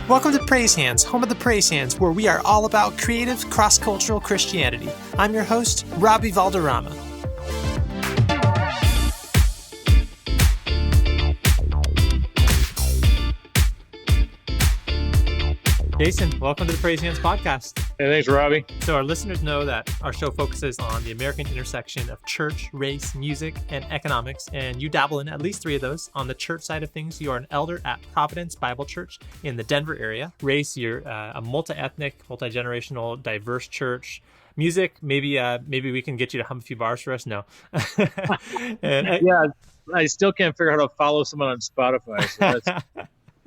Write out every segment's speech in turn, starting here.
Welcome to Praise Hands, home of the Praise Hands, where we are all about creative, cross-cultural Christianity. I'm your host, Robbie Valderrama. Jason, welcome to the Praise Hands podcast. Hey, thanks, Robbie. So our listeners know that our show focuses on the American intersection of church, race, music, and economics, and you dabble in at least three of those. On the church side of things, you are an elder at Providence Bible Church in the Denver area. Race, you're a multi-ethnic, multi-generational, diverse church. Music, maybe we can get you to hum a few bars for us. No. Yeah, I still can't figure out how to follow someone on Spotify. So that's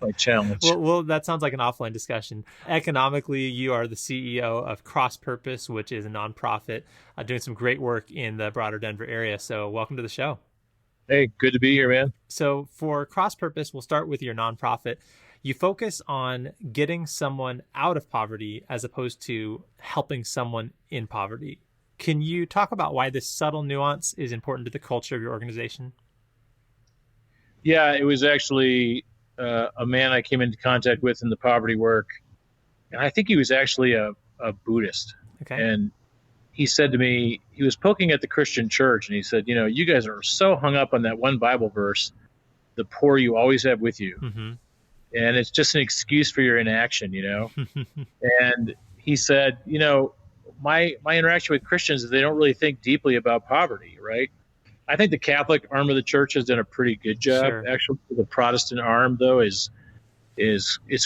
my challenge. Well, that sounds like an offline discussion. Economically, you are the CEO of CrossPurpose, which is a nonprofit doing some great work in the broader Denver area. So welcome to the show. Hey, good to be here, man. So for CrossPurpose, we'll start with your nonprofit. You focus on getting someone out of poverty as opposed to helping someone in poverty. Can you talk about why this subtle nuance is important to the culture of your organization? Yeah, it was actually a man I came into contact with in the poverty work. And I think he was actually a Buddhist. Okay. And he said to me, he was poking at the Christian church, and he said, you know, you guys are so hung up on that one Bible verse, the poor you always have with you. Mm-hmm. And it's just an excuse for your inaction, you know? And he said, you know, my interaction with Christians is they don't really think deeply about poverty, right? I think the Catholic arm of the church has done a pretty good job. Sure. Actually, the Protestant arm, though, is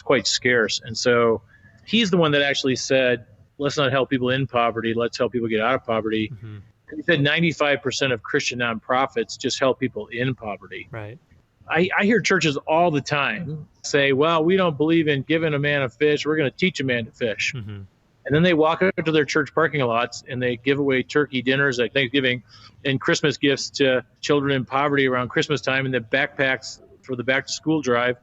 quite scarce. And so he's the one that actually said, let's not help people in poverty. Let's help people get out of poverty. Mm-hmm. He said 95% of Christian nonprofits just help people in poverty. Right. I hear churches all the time say, well, we don't believe in giving a man a fish. We're going to teach a man to fish. Mm-hmm. And then they walk out to their church parking lots and they give away turkey dinners at Thanksgiving and Christmas gifts to children in poverty around Christmas time and the backpacks for the back to school drive.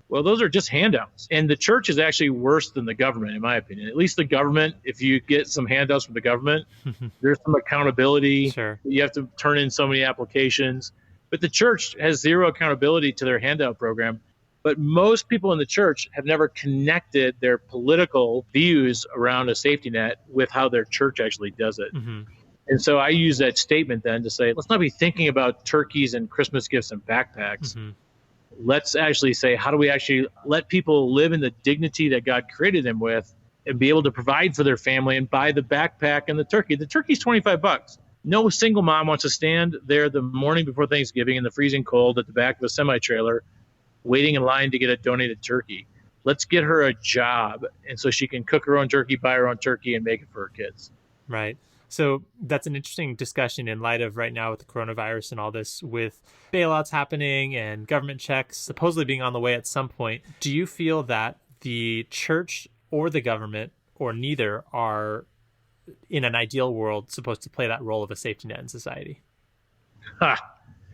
Well, those are just handouts. And the church is actually worse than the government, in my opinion. At least the government, if you get some handouts from the government, there's some accountability. Sure. You have to turn in so many applications. But the church has zero accountability to their handout program. But most people in the church have never connected their political views around a safety net with how their church actually does it. Mm-hmm. And so I use that statement then to say, let's not be thinking about turkeys and Christmas gifts and backpacks. Mm-hmm. Let's actually say, how do we actually let people live in the dignity that God created them with and be able to provide for their family and buy the backpack and the turkey? The turkey's $25. No single mom wants to stand there the morning before Thanksgiving in the freezing cold at the back of a semi-trailer waiting in line to get a donated turkey. Let's get her a job, and so she can cook her own turkey, buy her own turkey, and make it for her kids. Right. So that's an interesting discussion in light of right now with the coronavirus and all this, with bailouts happening and government checks supposedly being on the way at some point. Do you feel that the church or the government or neither are, in an ideal world, supposed to play that role of a safety net in society?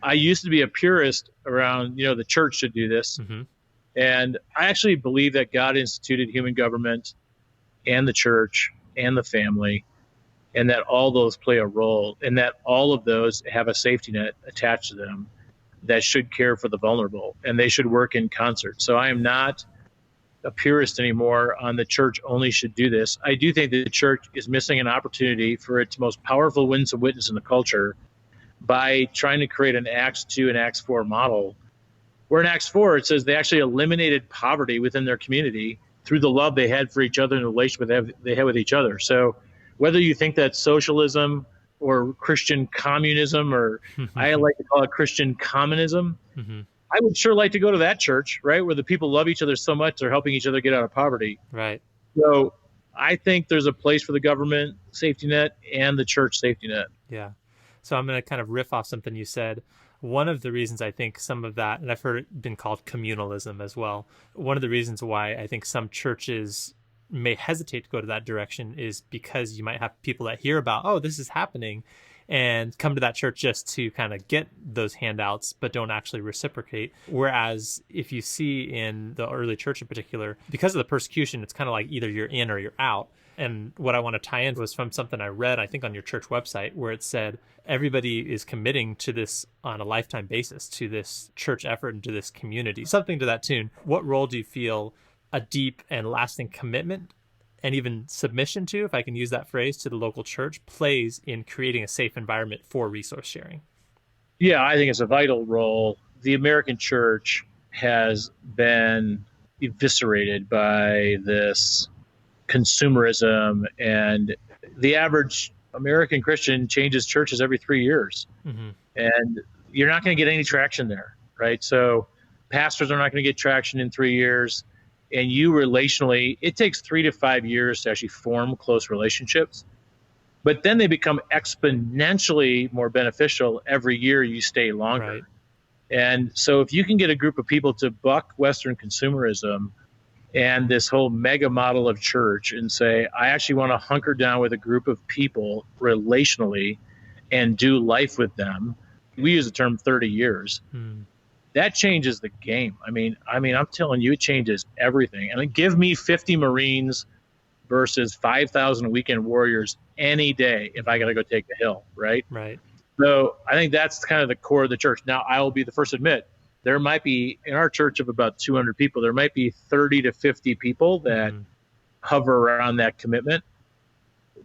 I used to be a purist around, you know, the church should do this. Mm-hmm. And I actually believe that God instituted human government and the church and the family, and that all those play a role, and that all of those have a safety net attached to them that should care for the vulnerable, and they should work in concert. So I am not a purist anymore on the church only should do this. I do think that the church is missing an opportunity for its most powerful witness of witness in the culture by trying to create an Acts 2 and Acts 4 model, where in Acts 4 it says they actually eliminated poverty within their community through the love they had for each other and the relationship they had with each other. So whether you think that's socialism or Christian communism, or I like to call it Christian communism, I would sure like to go to that church, right, where the people love each other so much they're helping each other get out of poverty. Right. So I think there's a place for the government safety net and the church safety net. Yeah. So I'm going to kind of riff off something you said. One of the reasons I think some of that, and I've heard it been called communalism as well, one of the reasons why I think some churches may hesitate to go to that direction is because you might have people that hear about, oh, this is happening, and come to that church just to kind of get those handouts, but don't actually reciprocate. Whereas if you see in the early church in particular, because of the persecution, it's kind of like either you're in or you're out. And what I want to tie in was from something I read, I think on your church website, where it said everybody is committing to this on a lifetime basis, to this church effort and to this community, something to that tune. What role do you feel a deep and lasting commitment and even submission to, if I can use that phrase, to the local church plays in creating a safe environment for resource sharing. Yeah, I think it's a vital role. The American church has been eviscerated by this consumerism, and the average American Christian changes churches every 3 years. Mm-hmm. And you're not going to get any traction there, right? So pastors are not going to get traction in 3 years. And you relationally, it takes 3 to 5 years to actually form close relationships. But then they become exponentially more beneficial every year you stay longer. Right. And so if you can get a group of people to buck Western consumerism and this whole mega model of church and say, I actually want to hunker down with a group of people relationally and do life with them. We use the term 30 years. That changes the game. I mean, I'm telling you, it changes everything. And give me 50 Marines versus 5,000 weekend warriors any day if I got to go take the hill, right? Right. So I think that's kind of the core of the church. Now, I will be the first to admit, there might be, in our church of about 200 people, there might be 30 to 50 people that hover around that commitment.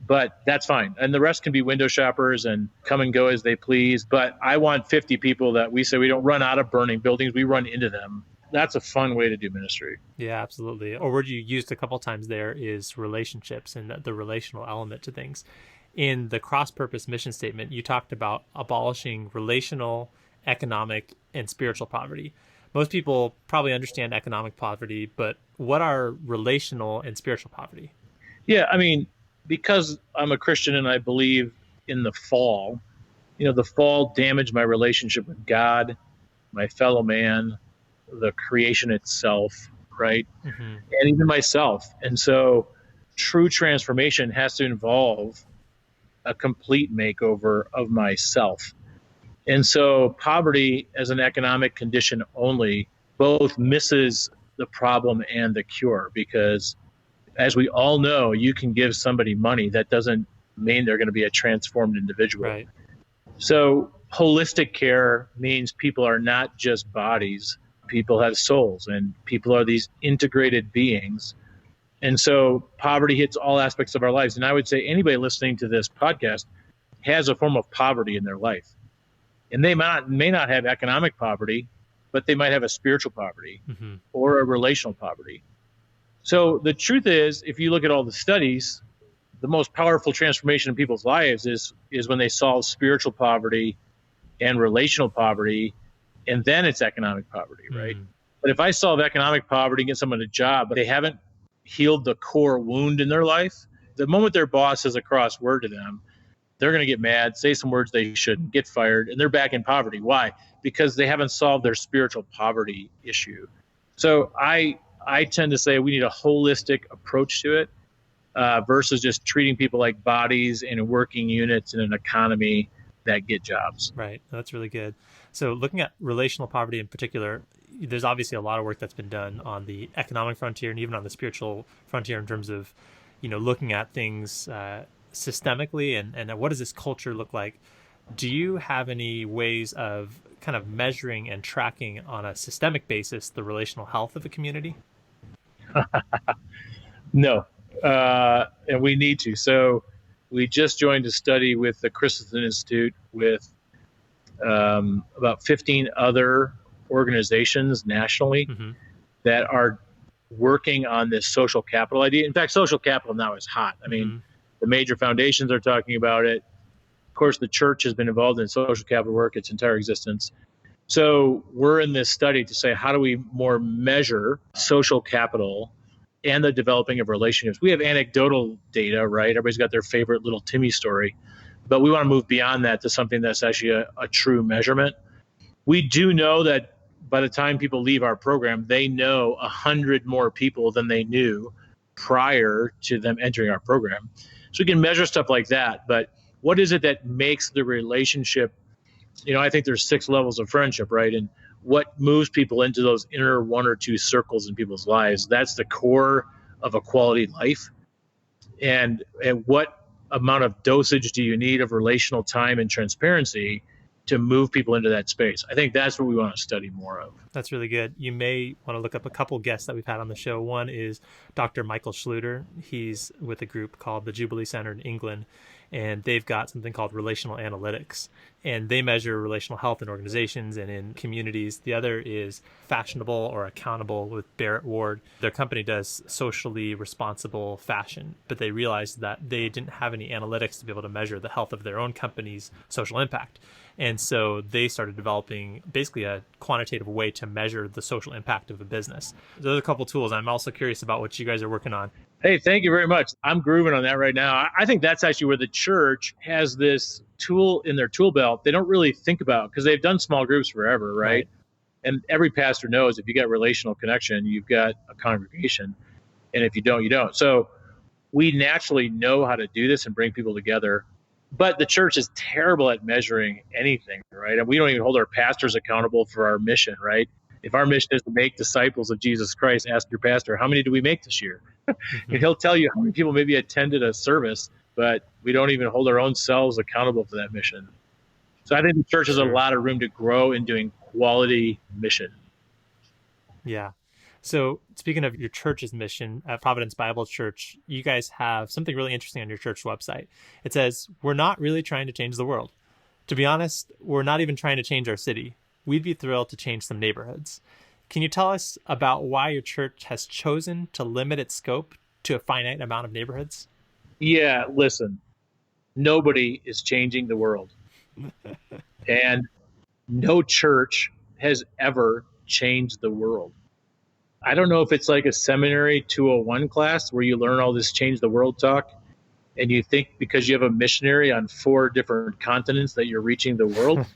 But that's fine. And the rest can be window shoppers and come and go as they please. But I want 50 people that we say we don't run out of burning buildings, we run into them. That's a fun way to do ministry. Yeah, absolutely. A word you used a couple times there is relationships and the relational element to things. In the CrossPurpose mission statement, you talked about abolishing relational, economic, and spiritual poverty. Most people probably understand economic poverty, but what are relational and spiritual poverty? Yeah, I mean, because I'm a Christian and I believe in the fall, the fall damaged my relationship with God, my fellow man, the creation itself, right? Mm-hmm. And even myself. And so true transformation has to involve a complete makeover of myself. And so poverty as an economic condition only both misses the problem and the cure, because as we all know, you can give somebody money. That doesn't mean they're going to be a transformed individual. Right. So holistic care means people are not just bodies. People have souls, and people are these integrated beings. And so poverty hits all aspects of our lives. And I would say anybody listening to this podcast has a form of poverty in their life. And they may not have economic poverty, but they might have a spiritual poverty or a relational poverty. So the truth is, if you look at all the studies, the most powerful transformation in people's lives is when they solve spiritual poverty and relational poverty, and then it's economic poverty, right? But if I solve economic poverty and get someone a job, but they haven't healed the core wound in their life, the moment their boss says a cross word to them, they're going to get mad, say some words they shouldn't, get fired, and they're back in poverty. Why? Because they haven't solved their spiritual poverty issue. So I tend to say we need a holistic approach to it versus just treating people like bodies in working units in an economy that get jobs. Right. That's really good. So looking at relational poverty in particular, there's obviously a lot of work that's been done on the economic frontier and even on the spiritual frontier in terms of, looking at things systemically and what does this culture look like? Do you have any ways of kind of measuring and tracking on a systemic basis the relational health of a community? No, and we need to. So we just joined a study with the Christensen Institute with about 15 other organizations nationally that are working on this social capital idea. In fact, social capital now is hot. I mean, the major foundations are talking about it. Of course, the church has been involved in social capital work its entire existence. So we're in this study to say, how do we more measure social capital and the developing of relationships? We have anecdotal data, right? Everybody's got their favorite little Timmy story, but we want to move beyond that to something that's actually a true measurement. We do know that by the time people leave our program, they know 100 more people than they knew prior to them entering our program. So we can measure stuff like that. But what is it that makes the relationship? I think there's 6 levels of friendship, right? And what moves people into those inner 1 or 2 circles in people's lives, that's the core of a quality life. And what amount of dosage do you need of relational time and transparency to move people into that space. I think that's what we want to study more of. That's really good. You may want to look up a couple guests that we've had on the show. One is Dr. Michael Schluter. He's with a group called the Jubilee Center in England, and they've got something called relational analytics, and they measure relational health in organizations and in communities. The other is Fashionable or Accountable with Barrett Ward. Their company does socially responsible fashion, but they realized that they didn't have any analytics to be able to measure the health of their own company's social impact. And so they started developing basically a quantitative way to measure the social impact of a business. Those are a couple tools. I'm also curious about what you guys are working on. Hey, thank you very much. I'm grooving on that right now. I think that's actually where the church has this tool in their tool belt they don't really think about, because they've done small groups forever, right? And every pastor knows if you got relational connection, you've got a congregation. And if you don't, you don't. So we naturally know how to do this and bring people together. But the church is terrible at measuring anything, right? And we don't even hold our pastors accountable for our mission, right? If our mission is to make disciples of Jesus Christ, ask your pastor, how many do we make this year? And he'll tell you how many people maybe attended a service, but we don't even hold our own selves accountable for that mission. So I think the church has a lot of room to grow in doing quality mission. Yeah. So speaking of your church's mission at Providence Bible Church, you guys have something really interesting on your church website. It says, we're not really trying to change the world. To be honest, we're not even trying to change our city. We'd be thrilled to change some neighborhoods. Can you tell us about why your church has chosen to limit its scope to a finite amount of neighborhoods? Yeah, listen, nobody is changing the world. And no church has ever changed the world. I don't know if it's like a seminary 201 class where you learn all this change the world talk, and you think because you have a missionary on 4 different continents that you're reaching the world.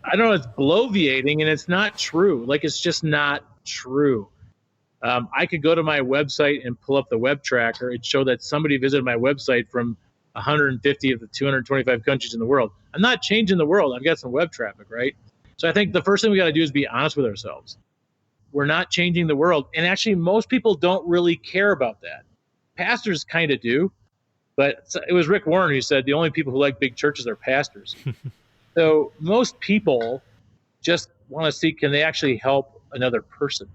I don't know, it's bloviating, and it's not true. Like, it's just not true. I could go to my website and pull up the web tracker and show that somebody visited my website from 150 of the 225 countries in the world. I'm not changing the world. I've got some web traffic, right? So I think the first thing we got to do is be honest with ourselves. We're not changing the world. And actually, most people don't really care about that. Pastors kind of do. But it was Rick Warren who said the only people who like big churches are pastors. So most people just want to see, can they actually help another person?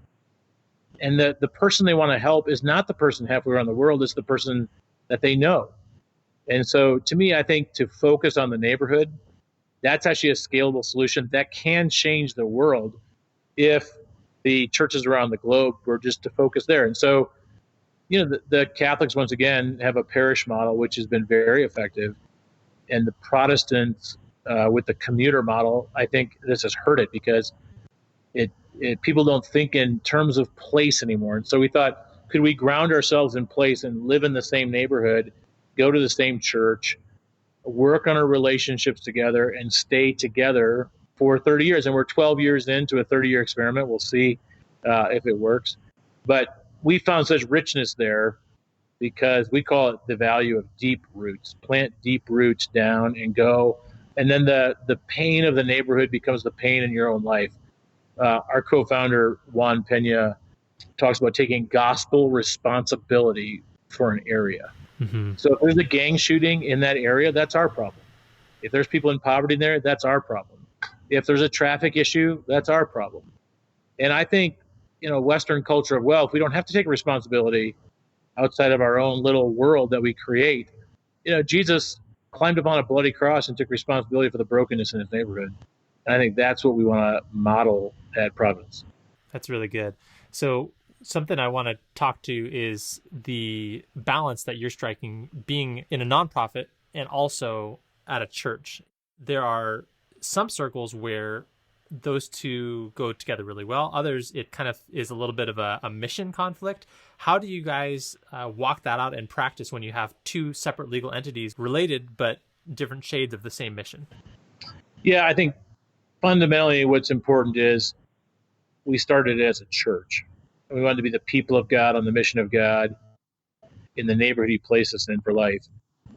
And the person they want to help is not the person halfway around the world, it's the person that they know. And so to me, I think to focus on the neighborhood, that's actually a scalable solution that can change the world if the churches around the globe were just to focus there. And so, you know, the Catholics, once again, have a parish model, which has been very effective. And the Protestants, with the commuter model, I think this has hurt it because people don't think in terms of place anymore. And so we thought, could we ground ourselves in place and live in the same neighborhood, go to the same church, work on our relationships together, and stay together for 30 years? And we're 12 years into a 30-year experiment. We'll see if it works. But we found such richness there because we call it the value of deep roots. Plant deep roots down and go. And then the pain of the neighborhood becomes the pain in your own life. Our co-founder, Juan Pena, talks about taking gospel responsibility for an area. Mm-hmm. So if there's a gang shooting in that area, that's our problem. If there's people in poverty there, that's our problem. If there's a traffic issue, that's our problem. And I think, you know, Western culture of wealth, we don't have to take responsibility outside of our own little world that we create. You know, Jesus climbed upon a bloody cross and took responsibility for the brokenness in his neighborhood. And I think that's what we want to model at Providence. That's really good. So something I want to talk to is the balance that you're striking being in a nonprofit and also at a church. There are some circles where those two go together really well. Others, it kind of is a little bit of a mission conflict. How do you guys walk that out in practice when you have two separate legal entities related, but different shades of the same mission? Yeah, I think fundamentally what's important is we started as a church. We wanted to be the people of God on the mission of God in the neighborhood he placed us in for life.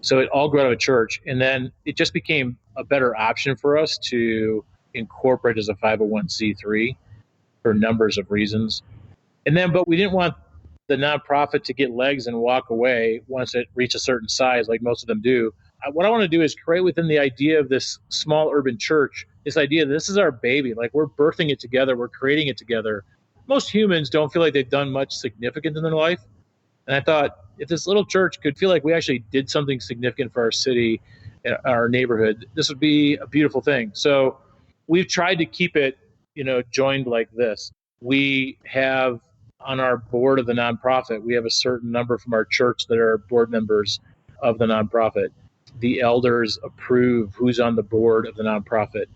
So it all grew out of a church. And then it just became a better option for us to incorporate as a 501c3 for numbers of reasons. And then, but we didn't want the nonprofit to get legs and walk away once it reached a certain size, like most of them do. what I want to do is create within the idea of this small urban church, this idea that this is our baby. Like we're birthing it together, we're creating it together. Most humans don't feel like they've done much significant in their life. And I thought if this little church could feel like we actually did something significant for our city, our neighborhood, this would be a beautiful thing. So we've tried to keep it, joined like this. We have on our board of the nonprofit, we have a certain number from our church that are board members of the nonprofit. The elders approve who's on the board of the nonprofit.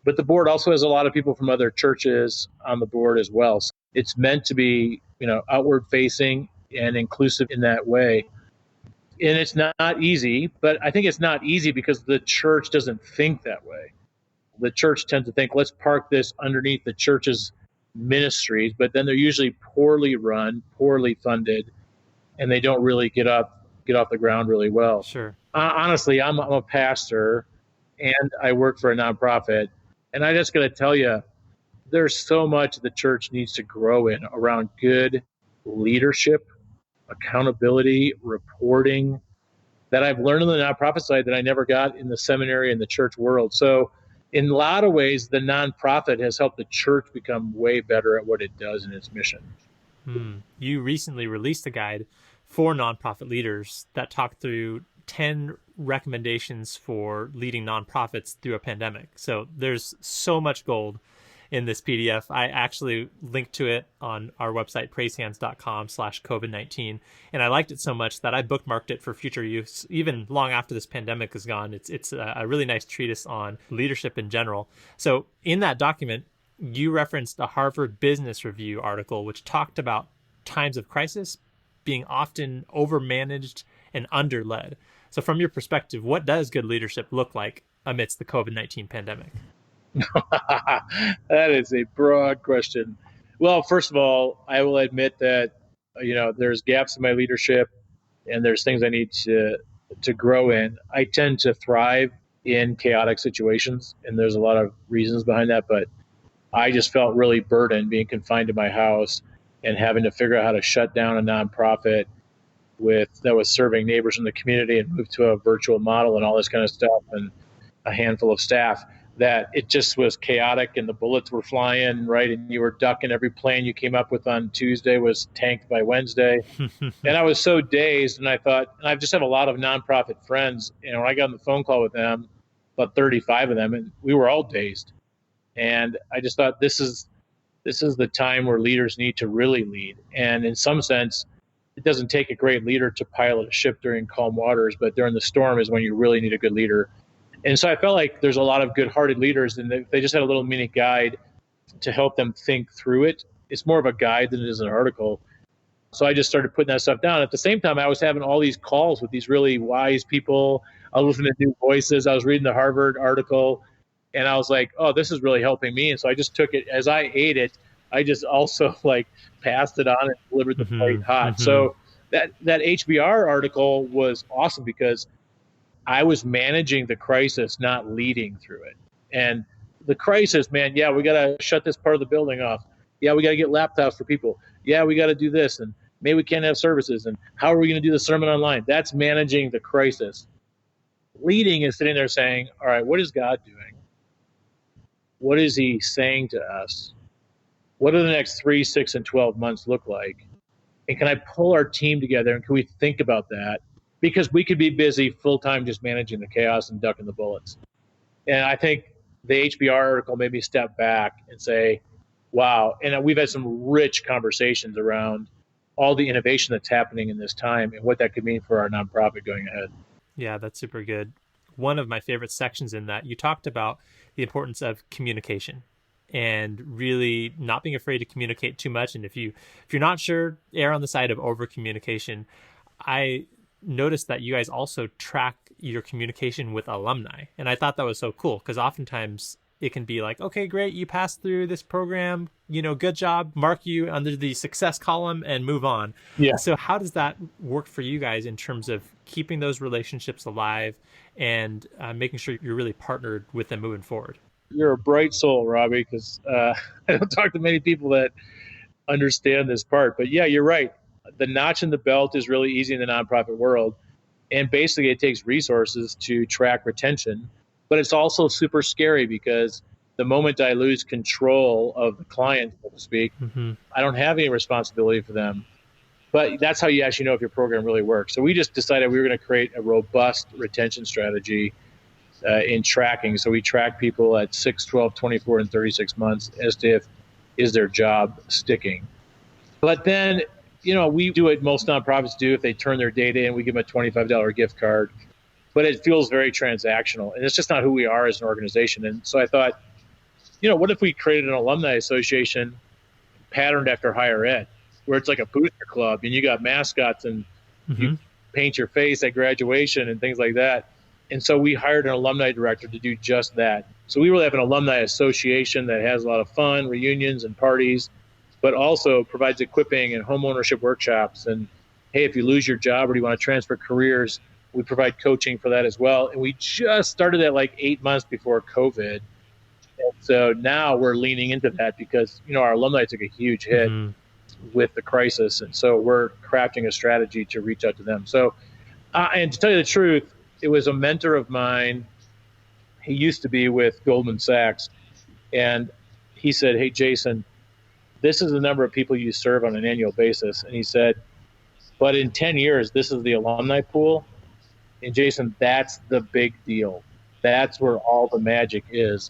But the board also has a lot of people from other churches on the board as well. So it's meant to be, outward facing and inclusive in that way. And it's not easy, but I think it's not easy because the church doesn't think that way. The church tends to think, let's park this underneath the church's ministries, but then they're usually poorly run, poorly funded, and they don't really get off the ground really well. Sure. Honestly, I'm a pastor and I work for a nonprofit, and I just got to tell you, there's so much the church needs to grow in around good leadership, accountability, reporting that I've learned on the nonprofit side that I never got in the seminary and the church world. So in a lot of ways, the nonprofit has helped the church become way better at what it does in its mission. You recently released a guide for nonprofit leaders that talked through 10 recommendations for leading nonprofits through a pandemic. So there's so much gold in this PDF. I actually linked to it on our website, praisehands.com/COVID-19. And I liked it so much that I bookmarked it for future use, even long after this pandemic is gone. It's a really nice treatise on leadership in general. So in that document, you referenced a Harvard Business Review article, which talked about times of crisis being often overmanaged and underled. So from your perspective, what does good leadership look like amidst the COVID-19 pandemic? That is a broad question. Well, first of all, I will admit that, there's gaps in my leadership and there's things I need to grow in. I tend to thrive in chaotic situations, and there's a lot of reasons behind that, but I just felt really burdened being confined to my house and having to figure out how to shut down a nonprofit that was serving neighbors in the community and move to a virtual model and all this kind of stuff, and a handful of staff, that it just was chaotic and the bullets were flying, right? And you were ducking. Every plan you came up with on Tuesday was tanked by Wednesday. And I was so dazed, and I thought, and I just have a lot of nonprofit friends, when I got on the phone call with them, about 35 of them, and we were all dazed. And I just thought, this is the time where leaders need to really lead. And in some sense, it doesn't take a great leader to pilot a ship during calm waters, but during the storm is when you really need a good leader. And so I felt like there's a lot of good-hearted leaders, and they just had a little mini guide to help them think through it. It's more of a guide than it is an article. So I just started putting that stuff down. At the same time, I was having all these calls with these really wise people. I was listening to new voices. I was reading the Harvard article, and I was like, oh, this is really helping me. And so I just took it. As I ate it, I just also passed it on and delivered the plate hot. So that HBR article was awesome because I was managing the crisis, not leading through it. And the crisis, man, yeah, we got to shut this part of the building off. Yeah, we got to get laptops for people. Yeah, we got to do this. And maybe we can't have services. And how are we going to do the sermon online? That's managing the crisis. Leading is sitting there saying, all right, what is God doing? What is he saying to us? What do the next 3, 6, and 12 months look like? And can I pull our team together, and can we think about that? Because we could be busy full-time just managing the chaos and ducking the bullets. And I think the HBR article made me step back and say, wow. And we've had some rich conversations around all the innovation that's happening in this time and what that could mean for our nonprofit going ahead. Yeah, that's super good. One of my favorite sections in that, you talked about the importance of communication and really not being afraid to communicate too much. And if you're not sure, err on the side of over communication. I noticed that you guys also track your communication with alumni. And I thought that was so cool because oftentimes it can be like, okay, great, you passed through this program, good job, mark you under the success column and move on. Yeah. So how does that work for you guys in terms of keeping those relationships alive and making sure you're really partnered with them moving forward? You're a bright soul, Robbie, because I don't talk to many people that understand this part. But yeah, you're right. The notch in the belt is really easy in the nonprofit world. And basically, it takes resources to track retention, but it's also super scary because the moment I lose control of the client, so to speak, Hmm. I don't have any responsibility for them. But that's how you actually know if your program really works. So we just decided we were going to create a robust retention strategy in tracking. So we track people at 6, 12, 24, and 36 months as to if is their job sticking. But then, we do what most nonprofits do. If they turn their data in, we give them a $25 gift card. But it feels very transactional. And it's just not who we are as an organization. And so I thought, what if we created an alumni association patterned after higher ed, where it's like a booster club and you got mascots and Hmm. you paint your face at graduation and things like that. And so we hired an alumni director to do just that. So we really have an alumni association that has a lot of fun, reunions and parties, but also provides equipping and home ownership workshops. And hey, if you lose your job or you want to transfer careers, we provide coaching for that as well. And we just started that like 8 months before COVID. And so now we're leaning into that because, our alumni took a huge hit Hmm. with the crisis. And so we're crafting a strategy to reach out to them. So, and to tell you the truth, it was a mentor of mine. He used to be with Goldman Sachs. And he said, "Hey, Jason, this is the number of people you serve on an annual basis." And he said, "But in 10 years, this is the alumni pool. And Jason, that's the big deal. That's where all the magic is."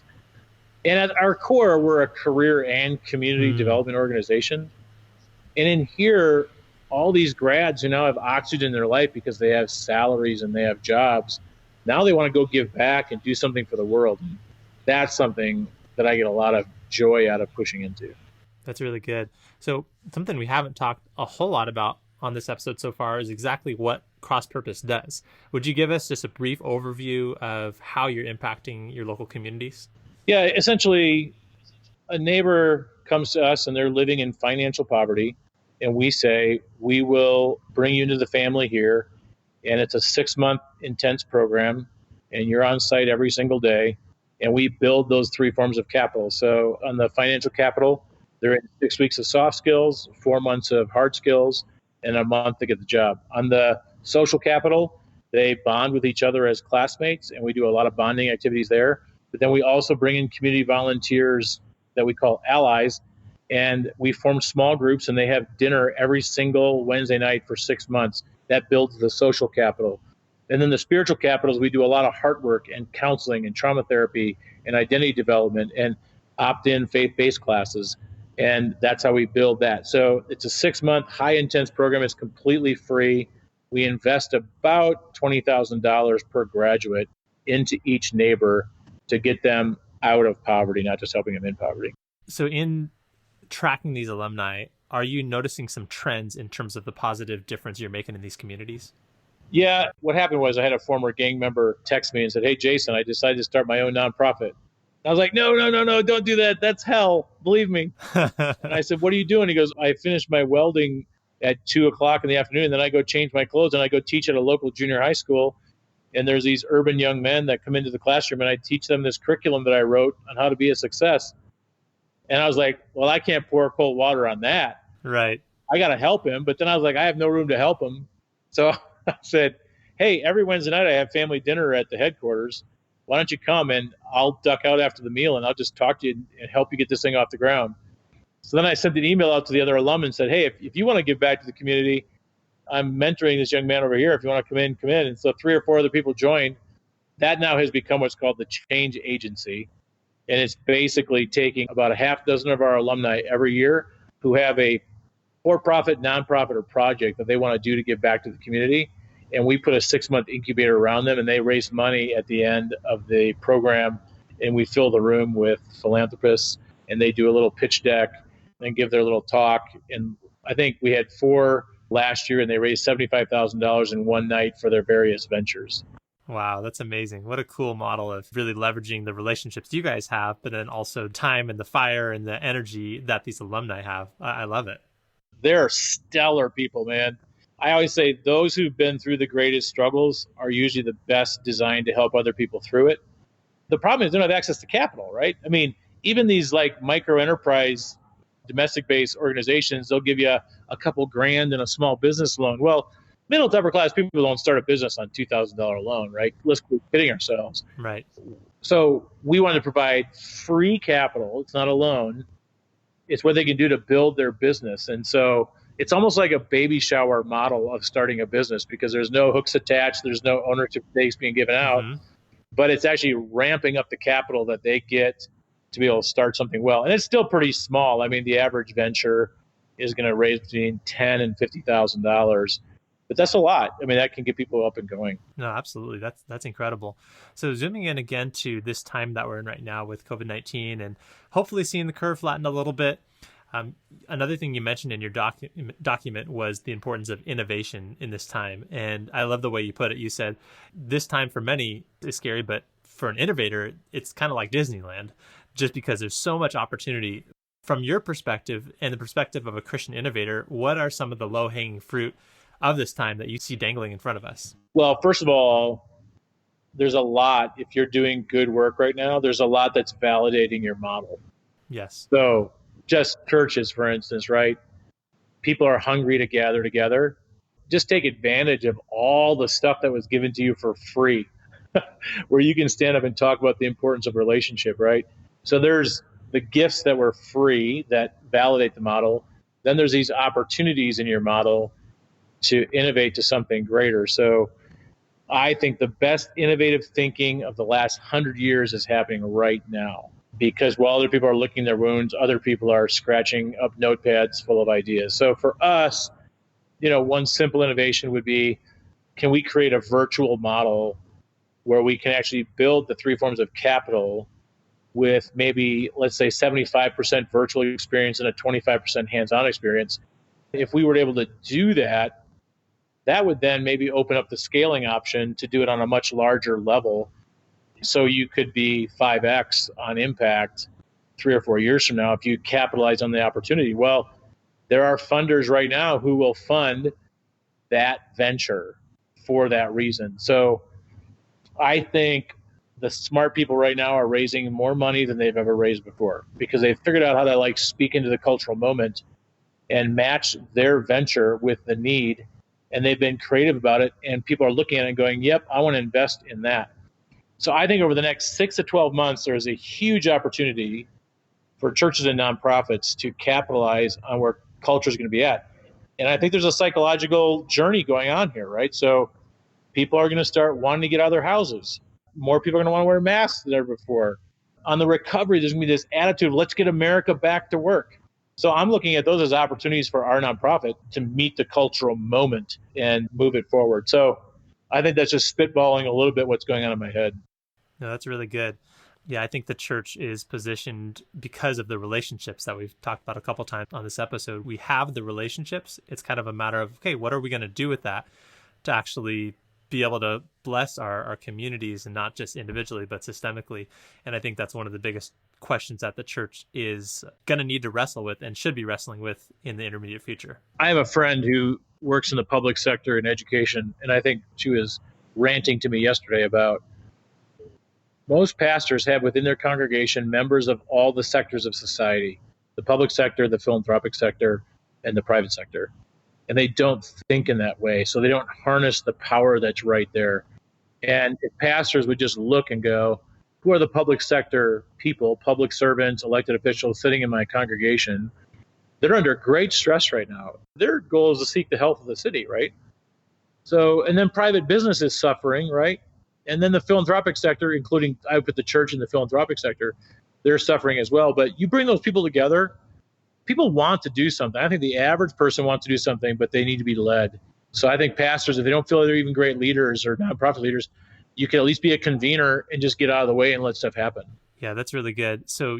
And at our core, we're a career and community Mm. development organization. And in here, all these grads who now have oxygen in their life because they have salaries and they have jobs, now they want to go give back and do something for the world. That's something that I get a lot of joy out of pushing into. That's really good. So, something we haven't talked a whole lot about on this episode so far is exactly what CrossPurpose does. Would you give us just a brief overview of how you're impacting your local communities? Yeah, essentially, a neighbor comes to us and they're living in financial poverty. And we say, we will bring you into the family here. And it's a 6-month intense program. And you're on site every single day. And we build those 3 forms of capital. So on the financial capital, they're in 6 weeks of soft skills, 4 months of hard skills, and a month to get the job. On the social capital, they bond with each other as classmates. And we do a lot of bonding activities there. But then we also bring in community volunteers that we call allies. And we form small groups and they have dinner every single Wednesday night for 6 months. That builds the social capital. And then the spiritual capitals, we do a lot of heart work and counseling and trauma therapy and identity development and opt-in faith-based classes. And that's how we build that. So it's a 6-month high intense program. It's completely free. We invest about $20,000 per graduate into each neighbor to get them out of poverty, not just helping them in poverty. So, in tracking these alumni, are you noticing some trends in terms of the positive difference you're making in these communities? Yeah, what happened was I had a former gang member text me and said, "Hey, Jason, I decided to start my own nonprofit." I was like, "No, no, no, no, don't do that. That's hell. Believe me." And I said, "What are you doing?" He goes, "I finished my welding at 2 o'clock in the afternoon. And then I go change my clothes and I go teach at a local junior high school. And there's these urban young men that come into the classroom and I teach them this curriculum that I wrote on how to be a success." And I was like, "Well, I can't pour cold water on that. Right. I got to help him." But then I was like, I have no room to help him. So I said, "Hey, every Wednesday night I have family dinner at the headquarters. Why don't you come and I'll duck out after the meal and I'll just talk to you and help you get this thing off the ground." So then I sent an email out to the other alum and said, "Hey, if you want to give back to the community, I'm mentoring this young man over here. If you want to come in, come in." And so 3 or 4 other people joined. That now has become what's called the Change Agency. And it's basically taking about a half dozen of our alumni every year who have a for-profit, nonprofit, or project that they want to do to give back to the community. And we put a 6-month incubator around them and they raise money at the end of the program. And we fill the room with philanthropists and they do a little pitch deck and give their little talk. And I think we had 4 last year and they raised $75,000 in one night for their various ventures. Wow, that's amazing. What a cool model of really leveraging the relationships you guys have, but then also time and the fire and the energy that these alumni have. I love it. They're stellar people, man. I always say those who've been through the greatest struggles are usually the best designed to help other people through it. The problem is they don't have access to capital, right? I mean, even these like micro enterprise, domestic based organizations, they'll give you a couple grand in a small business loan. Well, Middle to upper class people don't start a business on $2,000 loan, right? Let's quit kidding ourselves. Right. So we want to provide free capital. It's not a loan. It's what they can do to build their business. And so it's almost like a baby shower model of starting a business because there's no hooks attached. There's no ownership stakes being given out, but it's actually ramping up the capital that they get to be able to start something well. And it's still pretty small. I mean, the average venture is going to raise between $10,000 and $50,000. But that's a lot. I mean, that can get people up and going. No, absolutely. That's incredible. So zooming in again to this time that we're in right now with COVID-19 and hopefully seeing the curve flatten a little bit. Another thing you mentioned in your document was the importance of innovation in this time. And I love the way you put it. You said this time for many is scary, but for an innovator, it's kind of like Disneyland, just because there's so much opportunity. From your perspective and the perspective of a Christian innovator, what are some of the low-hanging fruit of this time that you see dangling in front of us? Well, first of all, there's a lot. If you're doing good work right now, there's a lot that's validating your model. Yes. So just churches, for instance, right? People are hungry to gather together. Just take advantage of all the stuff that was given to you for free, where you can stand up and talk about the importance of relationship, right? So there's the gifts that were free that validate the model. Then there's these opportunities in your model to innovate to something greater. So I think the best innovative thinking of the last 100 years is happening right now, because while other people are licking their wounds, other people are scratching up notepads full of ideas. So for us, one simple innovation would be, can we create a virtual model where we can actually build the three forms of capital with maybe, let's say, 75% virtual experience and a 25% hands-on experience? If we were able to do that, that would then maybe open up the scaling option to do it on a much larger level. So you could be 5x on impact 3 or 4 years from now if you capitalize on the opportunity. Well, there are funders right now who will fund that venture for that reason. So I think the smart people right now are raising more money than they've ever raised before, because they've figured out how to speak into the cultural moment and match their venture with the need. And they've been creative about it, and people are looking at it and going, yep, I want to invest in that. So I think over the next 6 to 12 months, there is a huge opportunity for churches and nonprofits to capitalize on where culture is going to be at. And I think there's a psychological journey going on here, right? So people are going to start wanting to get out of their houses. More people are going to want to wear masks than ever before. On the recovery, there's going to be this attitude of let's get America back to work. So I'm looking at those as opportunities for our nonprofit to meet the cultural moment and move it forward. So I think that's just spitballing a little bit what's going on in my head. No, that's really good. Yeah, I think the church is positioned because of the relationships that we've talked about a couple times on this episode. We have the relationships. It's kind of a matter of, okay, what are we going to do with that to actually be able to bless our communities, and not just individually, but systemically. And I think that's one of the biggest questions that the church is going to need to wrestle with and should be wrestling with in the intermediate future. I have a friend who works in the public sector in education, and I think she was ranting to me yesterday about most pastors have within their congregation members of all the sectors of society, the public sector, the philanthropic sector, and the private sector. And they don't think in that way. So they don't harness the power that's right there. And if pastors would just look and go, who are the public sector people, public servants, elected officials sitting in my congregation? They're under great stress right now. Their goal is to seek the health of the city, right? So, and then private business is suffering, right? And then the philanthropic sector, including I put the church in the philanthropic sector, they're suffering as well. But you bring those people together, people want to do something. I think the average person wants to do something, but they need to be led. So I think pastors, if they don't feel they're even great leaders or nonprofit leaders, you can at least be a convener and just get out of the way and let stuff happen. Yeah, that's really good. So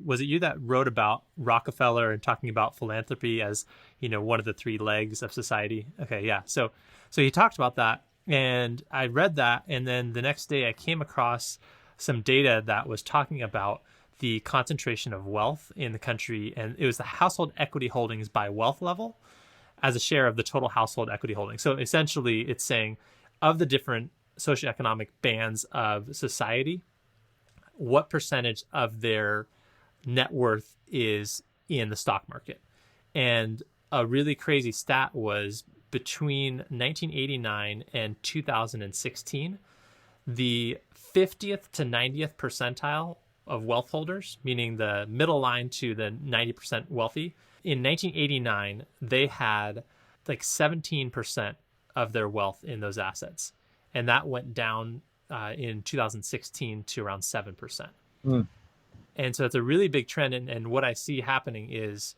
was it you that wrote about Rockefeller and talking about philanthropy as, one of the 3 legs of society? Okay, yeah. So he talked about that, and I read that, and then the next day I came across some data that was talking about the concentration of wealth in the country, and it was the household equity holdings by wealth level as a share of the total household equity holdings. So essentially it's saying of the different socioeconomic bands of society, what percentage of their net worth is in the stock market. And a really crazy stat was between 1989 and 2016, the 50th to 90th percentile of wealth holders, meaning the middle line to the 90% wealthy, in 1989, they had like 17% of their wealth in those assets. And that went down in 2016 to around 7%. And so it's a really big trend. And what I see happening is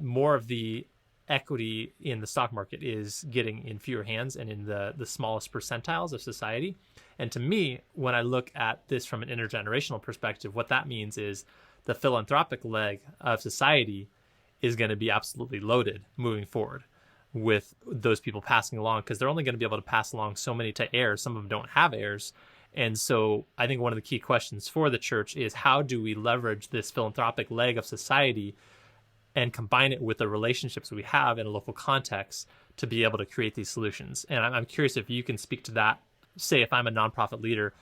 more of the equity in the stock market is getting in fewer hands and in the smallest percentiles of society. And to me, when I look at this from an intergenerational perspective, what that means is the philanthropic leg of society is going to be absolutely loaded moving forward with those people passing along, because they're only going to be able to pass along so many to heirs. Some of them don't have heirs. And so I think one of the key questions for the church is, how do we leverage this philanthropic leg of society and combine it with the relationships we have in a local context to be able to create these solutions? And I'm curious if you can speak to that. Say, if I'm a nonprofit leader,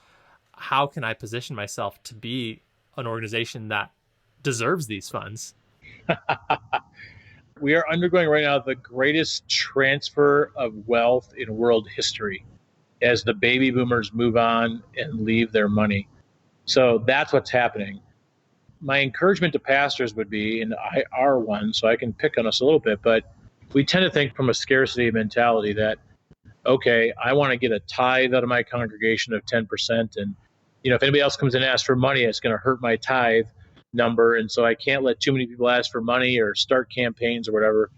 how can I position myself to be an organization that deserves these funds? We are undergoing right now the greatest transfer of wealth in world history as the baby boomers move on and leave their money. So that's what's happening. My encouragement to pastors would be, and I are one, so I can pick on us a little bit, but we tend to think from a scarcity mentality that, okay, I want to get a tithe out of my congregation of 10%. And, if anybody else comes in and asks for money, it's going to hurt my tithe number. And so I can't let too many people ask for money or start campaigns or whatever.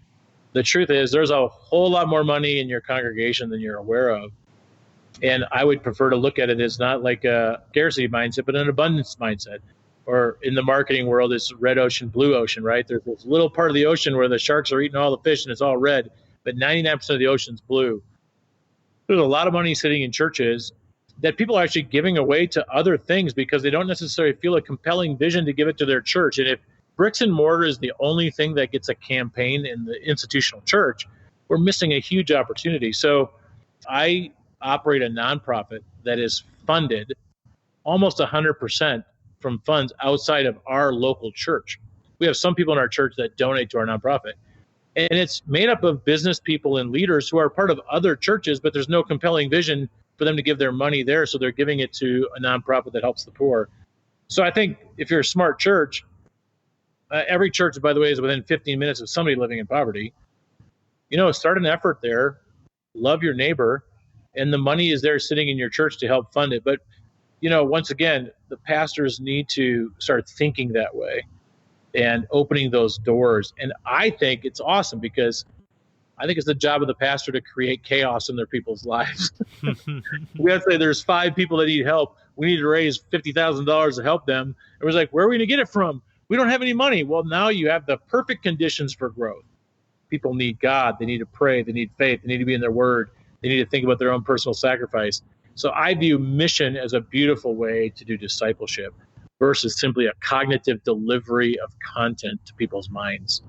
The truth is, there's a whole lot more money in your congregation than you're aware of. And I would prefer to look at it as not like a scarcity mindset, but an abundance mindset. Or in the marketing world, it's red ocean, blue ocean, right? There's this little part of the ocean where the sharks are eating all the fish and it's all red, but 99% of the ocean's blue. There's a lot of money sitting in churches that people are actually giving away to other things because they don't necessarily feel a compelling vision to give it to their church. And if bricks and mortar is the only thing that gets a campaign in the institutional church, we're missing a huge opportunity. So I operate a nonprofit that is funded almost 100% from funds outside of our local church. We have some people in our church that donate to our nonprofit. And it's made up of business people and leaders who are part of other churches, but there's no compelling vision for them to give their money there. So they're giving it to a nonprofit that helps the poor. So I think if you're a smart church, every church, by the way, is within 15 minutes of somebody living in poverty. Start an effort there, love your neighbor, and the money is there sitting in your church to help fund it. But, once again, the pastors need to start thinking that way and opening those doors. And I think it's awesome because I think it's the job of the pastor to create chaos in their people's lives. We have to say there's 5 people that need help. We need to raise $50,000 to help them. It was like, where are we going to get it from? We don't have any money. Well, now you have the perfect conditions for growth. People need God. They need to pray. They need faith. They need to be in their word. They need to think about their own personal sacrifice. So I view mission as a beautiful way to do discipleship versus simply a cognitive delivery of content to people's minds.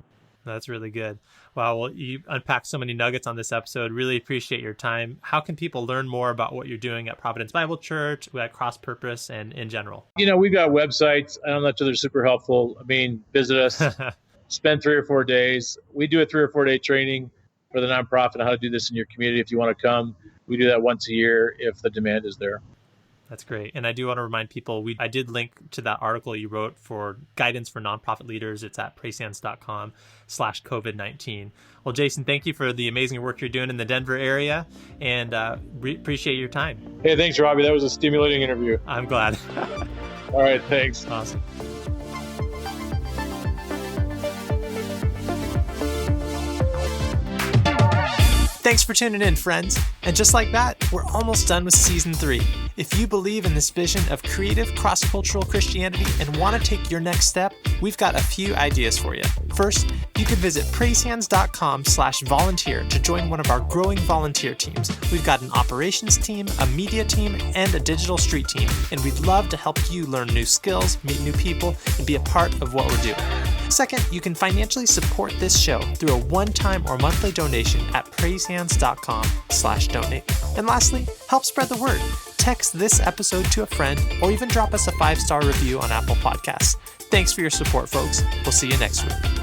That's really good. Wow. Well, you unpacked so many nuggets on this episode. Really appreciate your time. How can people learn more about what you're doing at Providence Bible Church, at CrossPurpose, and in general? We've got websites. I'm not sure they're super helpful. Visit us, spend 3 or 4 days. We do a 3 or 4 day training for the nonprofit on how to do this in your community. If you want to come, we do that once a year if the demand is there. That's great. And I do want to remind people, I did link to that article you wrote for guidance for nonprofit leaders. It's at praisehands.com/COVID-19. Well, Jason, thank you for the amazing work you're doing in the Denver area, and appreciate your time. Hey, thanks, Robbie. That was a stimulating interview. I'm glad. All right, thanks. Awesome. Thanks for tuning in, friends. And just like that, we're almost done with Season 3. If you believe in this vision of creative, cross-cultural Christianity and want to take your next step, we've got a few ideas for you. First, you can visit praisehands.com/volunteer to join one of our growing volunteer teams. We've got an operations team, a media team, and a digital street team, and we'd love to help you learn new skills, meet new people, and be a part of what we're doing. Second, you can financially support this show through a one-time or monthly donation at praisehands.com/donate. And lastly, help spread the word. Text this episode to a friend or even drop us a 5-star review on Apple Podcasts. Thanks for your support, folks. We'll see you next week.